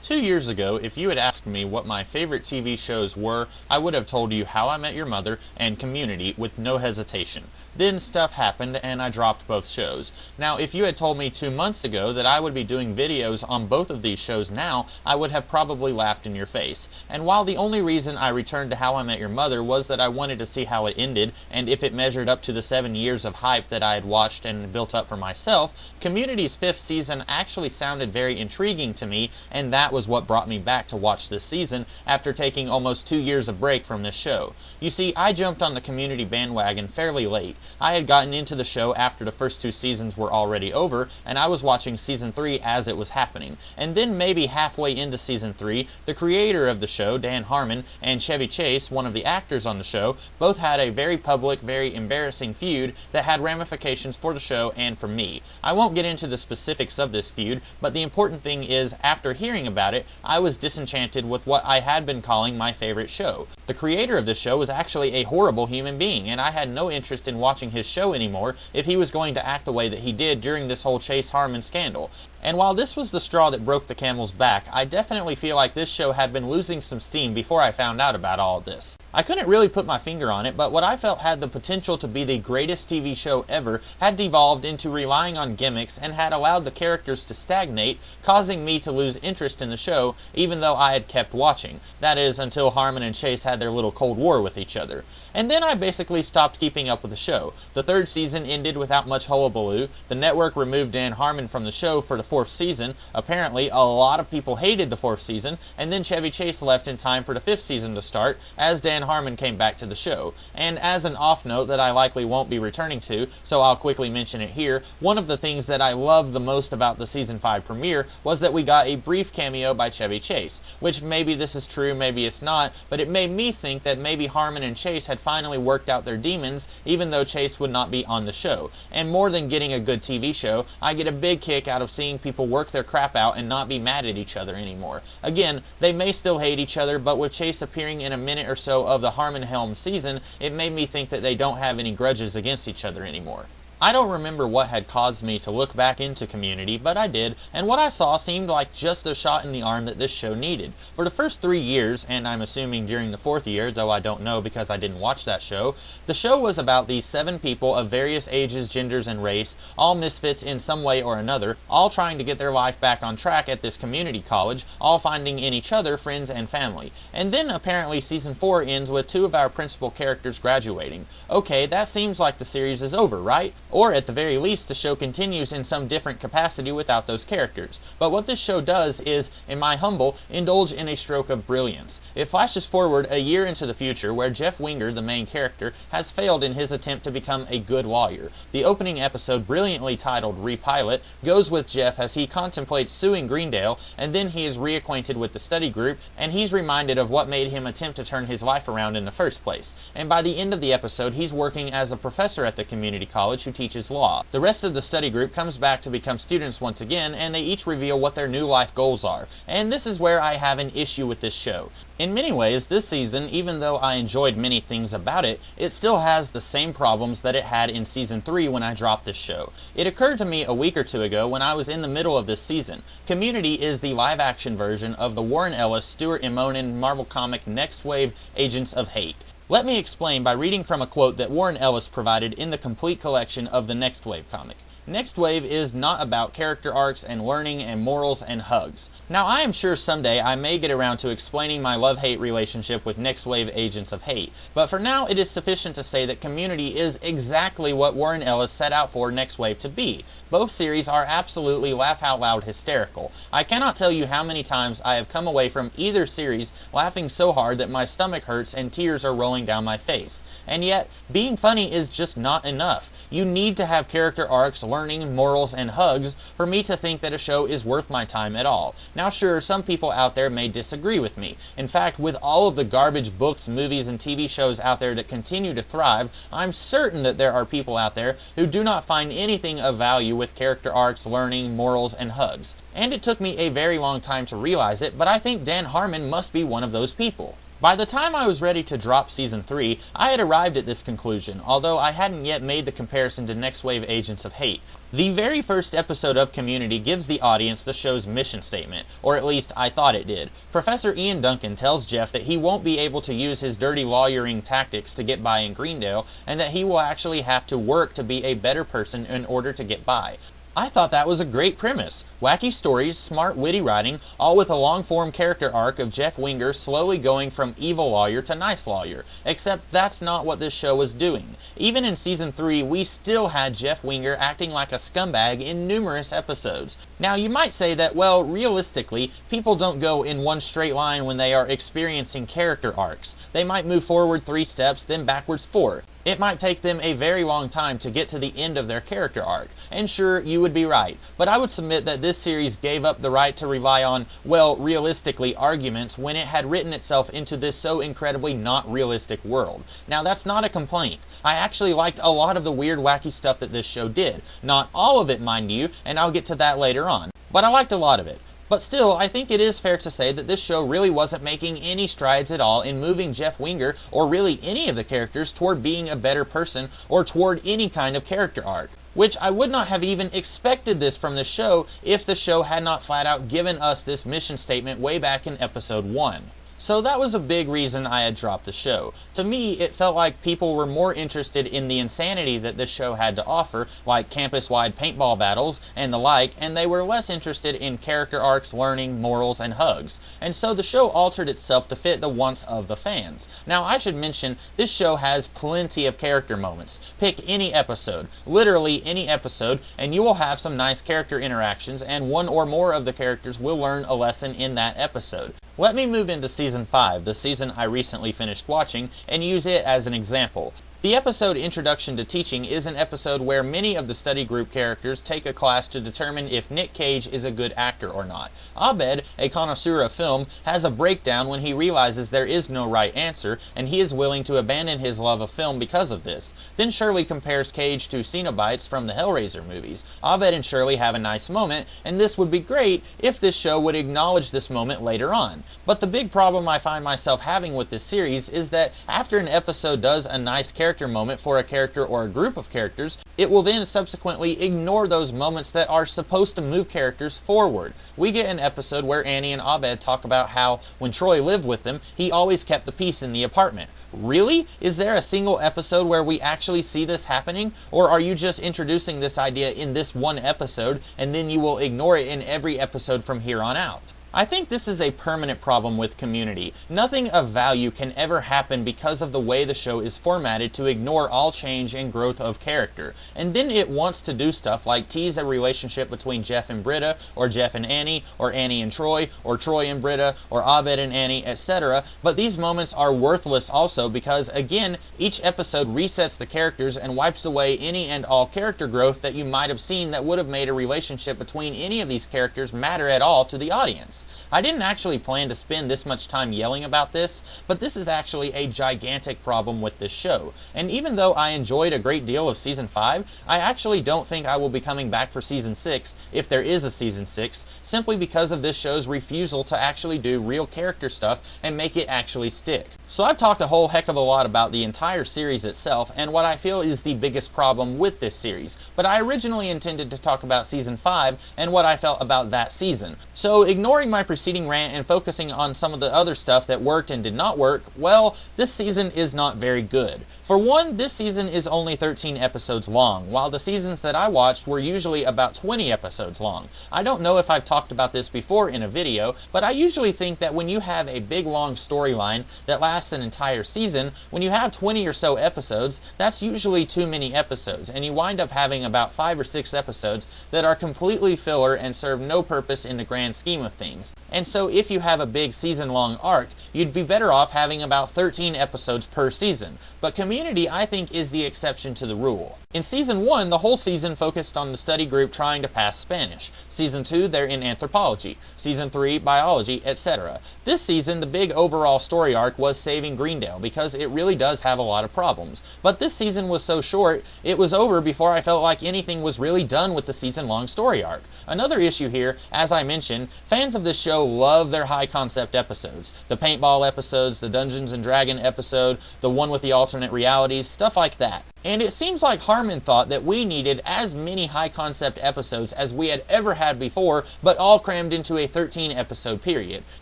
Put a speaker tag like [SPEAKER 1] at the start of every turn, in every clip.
[SPEAKER 1] 2 years ago, if you had asked me what my favorite TV shows were, I would have told you How I Met Your Mother and Community with no hesitation. Then stuff happened and I dropped both shows. Now, if you had told me 2 months ago that I would be doing videos on both of these shows now, I would have probably laughed in your face. And while the only reason I returned to How I Met Your Mother was that I wanted to see how it ended and if it measured up to the 7 years of hype that I had watched and built up for myself, Community's 5th season actually sounded very intriguing to me, and that was what brought me back to watch this season after taking almost 2 years of break from this show. You see, I jumped on the Community bandwagon fairly late. I had gotten into the show after the first 2 seasons were already over, and I was watching season 3 as it was happening. And then maybe halfway into season 3, the creator of the show, Dan Harmon, and Chevy Chase, one of the actors on the show, both had a very public, very embarrassing feud that had ramifications for the show and for me. I won't get into the specifics of this feud, but the important thing is, after hearing about it, I was disenchanted with what I had been calling my favorite show. The creator of this show was actually a horrible human being, and I had no interest in watching his show anymore if he was going to act the way that he did during this whole Chase Harmon scandal. And while this was the straw that broke the camel's back, I definitely feel like this show had been losing some steam before I found out about all of this. I couldn't really put my finger on it, but what I felt had the potential to be the greatest TV show ever had devolved into relying on gimmicks and had allowed the characters to stagnate, causing me to lose interest in the show even though I had kept watching. That is, until Harmon and Chase had their little Cold War with each other. And then I basically stopped keeping up with the show. The 3rd season ended without much hullabaloo. The network removed Dan Harmon from the show for the 4th season. Apparently, a lot of people hated the 4th season, and then Chevy Chase left in time for the 5th season to start, as Dan Harmon came back to the show. And as an off note that I likely won't be returning to, so I'll quickly mention it here, one of the things that I loved the most about the season 5 premiere was that we got a brief cameo by Chevy Chase, which maybe this is true, maybe it's not, but it made me think that maybe Harmon and Chase had finally worked out their demons, even though Chase would not be on the show. And more than getting a good TV show, I get a big kick out of seeing people work their crap out and not be mad at each other anymore. Again, they may still hate each other, but with Chase appearing in a minute or so of the Harmon Helm season, it made me think that they don't have any grudges against each other anymore. I don't remember what had caused me to look back into Community, but I did, and what I saw seemed like just the shot in the arm that this show needed. For the first 3 years, and I'm assuming during the 4th year, though I don't know because I didn't watch that show, the show was about these 7 people of various ages, genders, and race, all misfits in some way or another, all trying to get their life back on track at this community college, all finding in each other friends and family. And then apparently season 4 ends with 2 of our principal characters graduating. Okay, that seems like the series is over, right? Or at the very least, the show continues in some different capacity without those characters. But what this show does is, in my humble, indulge in a stroke of brilliance. It flashes forward a year into the future where Jeff Winger, the main character, has failed in his attempt to become a good lawyer. The opening episode, brilliantly titled Repilot, goes with Jeff as he contemplates suing Greendale, and then he is reacquainted with the study group, and he's reminded of what made him attempt to turn his life around in the first place. And by the end of the episode, he's working as a professor at the community college who teaches law. The rest of the study group comes back to become students once again, and they each reveal what their new life goals are. And this is where I have an issue with this show. In many ways, this season, even though I enjoyed many things about it, it still has the same problems that it had in season 3 when I dropped this show. It occurred to me a week or 2 ago when I was in the middle of this season. Community is the live-action version of the Warren Ellis, Stuart Immonen Marvel comic Next Wave Agents of Hate. Let me explain by reading from a quote that Warren Ellis provided in the complete collection of the Next Wave comic. Next Wave is not about character arcs and learning and morals and hugs. Now, I am sure someday I may get around to explaining my love-hate relationship with Next Wave Agents of Hate, but for now it is sufficient to say that Community is exactly what Warren Ellis set out for Next Wave to be. Both series are absolutely laugh-out-loud hysterical. I cannot tell you how many times I have come away from either series laughing so hard that my stomach hurts and tears are rolling down my face. And yet, being funny is just not enough. You need to have character arcs, learning, morals, and hugs for me to think that a show is worth my time at all. Now sure, some people out there may disagree with me. In fact, with all of the garbage books, movies, and TV shows out there that continue to thrive, I'm certain that there are people out there who do not find anything of value with character arcs, learning, morals, and hugs. And it took me a very long time to realize it, but I think Dan Harmon must be one of those people. By the time I was ready to drop Season 3, I had arrived at this conclusion, although I hadn't yet made the comparison to Next Wave Agents of Hate. The very first episode of Community gives the audience the show's mission statement, or at least I thought it did. Professor Ian Duncan tells Jeff that he won't be able to use his dirty lawyering tactics to get by in Greendale, and that he will actually have to work to be a better person in order to get by. I thought that was a great premise. Wacky stories, smart, witty writing, all with a long-form character arc of Jeff Winger slowly going from evil lawyer to nice lawyer. Except that's not what this show was doing. Even in Season 3, we still had Jeff Winger acting like a scumbag in numerous episodes. Now, you might say that, well, realistically, people don't go in one straight line when they are experiencing character arcs. They might move forward 3 steps, then backwards 4. It might take them a very long time to get to the end of their character arc. And sure, you would be right, but I would submit that this series gave up the right to rely on, well, realistically, arguments when it had written itself into this so incredibly not realistic world. Now, that's not a complaint. I actually liked a lot of the weird, wacky stuff that this show did. Not all of it, mind you, and I'll get to that later on. But I liked a lot of it. But still, I think it is fair to say that this show really wasn't making any strides at all in moving Jeff Winger, or really any of the characters, toward being a better person, or toward any kind of character arc. Which I would not have even expected this from the show if the show had not flat out given us this mission statement way back in episode 1. So that was a big reason I had dropped the show. To me, it felt like people were more interested in the insanity that this show had to offer, like campus-wide paintball battles and the like, and they were less interested in character arcs, learning, morals, and hugs. And so the show altered itself to fit the wants of the fans. Now, I should mention, this show has plenty of character moments. Pick any episode, literally any episode, and you will have some nice character interactions, and one or more of the characters will learn a lesson in that episode. Let me move into Season 5, the season I recently finished watching, and use it as an example. The episode Introduction to Teaching is an episode where many of the study group characters take a class to determine if Nick Cage is a good actor or not. Abed, a connoisseur of film, has a breakdown when he realizes there is no right answer, and he is willing to abandon his love of film because of this. Then Shirley compares Cage to Cenobites from the Hellraiser movies. Abed and Shirley have a nice moment, and this would be great if this show would acknowledge this moment later on. But the big problem I find myself having with this series is that after an episode does a nice character moment for a character or a group of characters, it will then subsequently ignore those moments that are supposed to move characters forward. We get an episode where Annie and Abed talk about how, when Troy lived with them, he always kept the peace in the apartment. Really? Is there a single episode where we actually see this happening? Or are you just introducing this idea in this one episode, and then you will ignore it in every episode from here on out? I think this is a permanent problem with Community. Nothing of value can ever happen because of the way the show is formatted to ignore all change and growth of character. And then it wants to do stuff like tease a relationship between Jeff and Britta, or Jeff and Annie, or Annie and Troy, or Troy and Britta, or Abed and Annie, etc. But these moments are worthless also because, again, each episode resets the characters and wipes away any and all character growth that you might have seen that would have made a relationship between any of these characters matter at all to the audience. I didn't actually plan to spend this much time yelling about this, but this is actually a gigantic problem with this show. And even though I enjoyed a great deal of Season 5, I actually don't think I will be coming back for Season 6, if there is a Season 6, simply because of this show's refusal to actually do real character stuff and make it actually stick. So I've talked a whole heck of a lot about the entire series itself and what I feel is the biggest problem with this series, but I originally intended to talk about Season 5 and what I felt about that season. So ignoring my preceding rant and focusing on some of the other stuff that worked and did not work, well, this season is not very good. For one, this season is only 13 episodes long, while the seasons that I watched were usually about 20 episodes long. I don't know if I've talked about this before in a video, but I usually think that when you have a big long storyline that lasts an entire season, when you have 20 or so episodes, that's usually too many episodes, and you wind up having about 5 or 6 episodes that are completely filler and serve no purpose in the grand scheme of things. And so if you have a big season-long arc, you'd be better off having about 13 episodes per season. But Community Community, I think, is the exception to the rule. In Season 1, the whole season focused on the study group trying to pass Spanish. Season 2, they're in anthropology. Season 3, biology, etc. This season, the big overall story arc was saving Greendale, because it really does have a lot of problems. But this season was so short, it was over before I felt like anything was really done with the season-long story arc. Another issue here, as I mentioned, fans of this show love their high-concept episodes. The paintball episodes, the Dungeons & Dragons episode, the one with the alternate realities, stuff like that. And it seems like Harmon thought that we needed as many high-concept episodes as we had ever had before, but all crammed into a 13-episode period.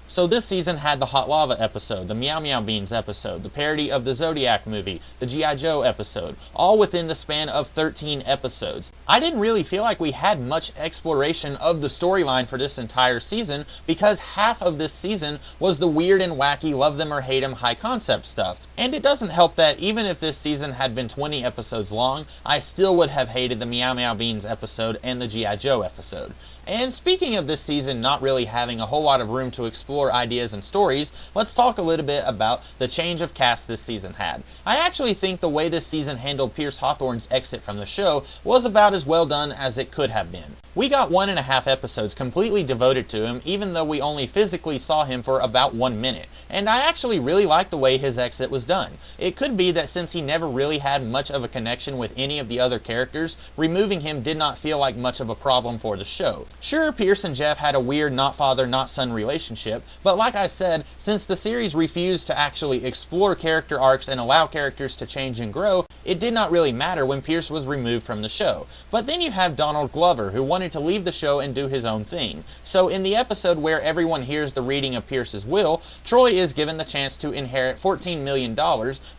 [SPEAKER 1] So this season had the Hot Lava episode, the Meow Meow Beans episode, the parody of the Zodiac movie, the G.I. Joe episode, all within the span of 13 episodes. I didn't really feel like we had much exploration of the storyline for this entire season, because half of this season was the weird and wacky love them or hate them high concept stuff. And it doesn't help that even if this season had been 20 episodes long, I still would have hated the Meow Meow Beans episode and the G.I. Joe episode. And speaking of this season not really having a whole lot of room to explore ideas and stories, let's talk a little bit about the change of cast this season had. I actually think the way this season handled Pierce Hawthorne's exit from the show was about as well done as it could have been. We got 1.5 episodes completely devoted to him, even though we only physically saw him for about 1 minute. And I actually really liked the way his exit was done. It could be that since he never really had much of a connection with any of the other characters, removing him did not feel like much of a problem for the show. Sure, Pierce and Jeff had a weird not father, not son relationship, but like I said, since the series refused to actually explore character arcs and allow characters to change and grow, it did not really matter when Pierce was removed from the show. But then you have Donald Glover, who wanted to leave the show and do his own thing. So in the episode where everyone hears the reading of Pierce's will, Troy is given the chance to inherit $14 million,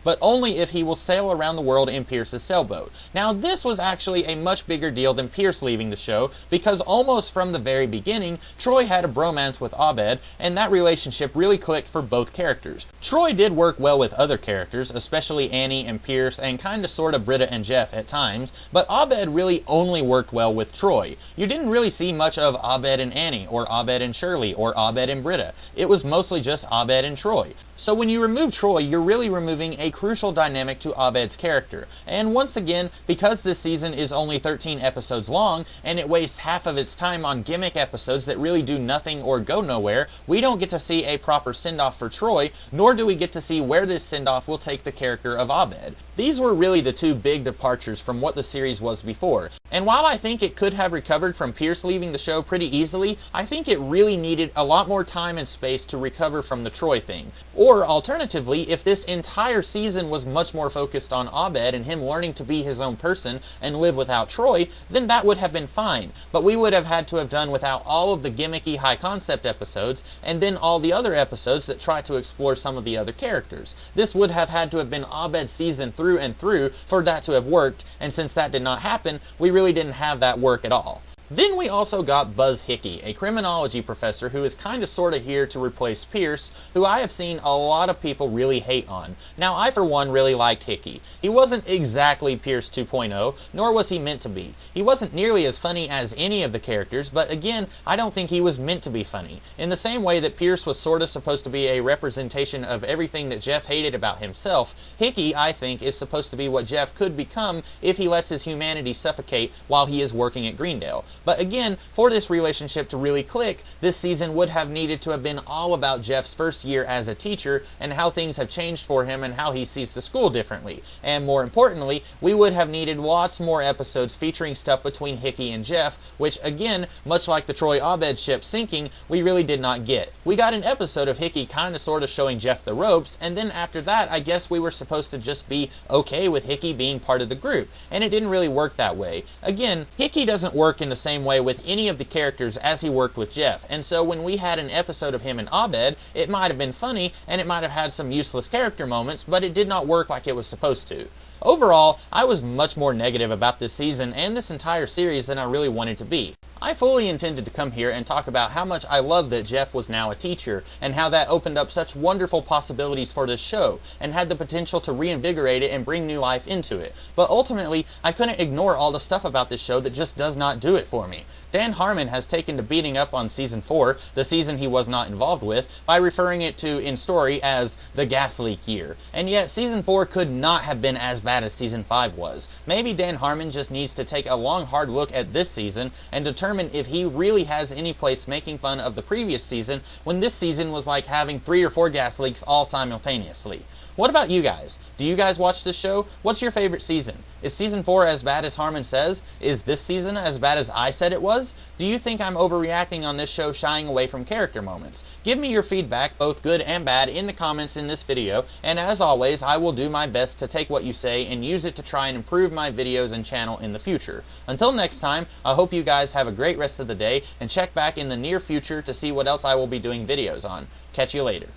[SPEAKER 1] but only if he will sail around the world in Pierce's sailboat. Now this was actually a much bigger deal than Pierce leaving the show, because almost from the very beginning, Troy had a bromance with Abed, and that relationship really clicked for both characters. Troy did work well with other characters, especially Annie and Pierce, and kinda sorta Britta and Jeff at times, but Abed really only worked well with Troy. You didn't really see much of Abed and Annie, or Abed and Shirley, or Abed and Britta. It was mostly just Abed and Troy. So when you remove Troy, you're really removing a crucial dynamic to Abed's character. And once again, because this season is only 13 episodes long, and it wastes half of its time on gimmick episodes that really do nothing or go nowhere, we don't get to see a proper send-off for Troy, nor do we get to see where this send-off will take the character of Abed. These were really the two big departures from what the series was before. And while I think it could have recovered from Pierce leaving the show pretty easily, I think it really needed a lot more time and space to recover from the Troy thing. Or alternatively, if this entire season was much more focused on Abed and him learning to be his own person and live without Troy, then that would have been fine. But we would have had to have done without all of the gimmicky high concept episodes, and then all the other episodes that try to explore some of the other characters. This would have had to have been Abed's season through and through for that to have worked, and since that did not happen, we really didn't have that work at all. Then we also got Buzz Hickey, a criminology professor who is kinda sorta here to replace Pierce, who I have seen a lot of people really hate on. Now I for one really liked Hickey. He wasn't exactly Pierce 2.0, nor was he meant to be. He wasn't nearly as funny as any of the characters, but again, I don't think he was meant to be funny. In the same way that Pierce was sorta supposed to be a representation of everything that Jeff hated about himself, Hickey, I think, is supposed to be what Jeff could become if he lets his humanity suffocate while he is working at Greendale. But again, for this relationship to really click, this season would have needed to have been all about Jeff's first year as a teacher and how things have changed for him and how he sees the school differently. And more importantly, we would have needed lots more episodes featuring stuff between Hickey and Jeff, which again, much like the Troy Abed ship sinking, we really did not get. We got an episode of Hickey kinda sorta showing Jeff the ropes, and then after that, I guess we were supposed to just be okay with Hickey being part of the group, and it didn't really work that way. Again, Hickey doesn't work in the same way with any of the characters as he worked with Jeff, and so when we had an episode of him and Abed, it might have been funny, and it might have had some useless character moments, but it did not work like it was supposed to. Overall, I was much more negative about this season and this entire series than I really wanted to be. I fully intended to come here and talk about how much I love that Jeff was now a teacher, and how that opened up such wonderful possibilities for this show, and had the potential to reinvigorate it and bring new life into it. But ultimately, I couldn't ignore all the stuff about this show that just does not do it for me. Dan Harmon has taken to beating up on Season 4, the season he was not involved with, by referring it to in story as the gas leak year. And yet, Season 4 could not have been as bad as Season 5 was. Maybe Dan Harmon just needs to take a long, hard look at this season and determine if he really has any place making fun of the previous season, when this season was like having 3 or 4 gas leaks all simultaneously. What about you guys? Do you guys watch this show? What's your favorite season? Is Season 4 as bad as Harmon says? Is this season as bad as I said it was? Do you think I'm overreacting on this show, shying away from character moments? Give me your feedback, both good and bad, in the comments in this video, and as always, I will do my best to take what you say and use it to try and improve my videos and channel in the future. Until next time, I hope you guys have a great rest of the day, and check back in the near future to see what else I will be doing videos on. Catch you later.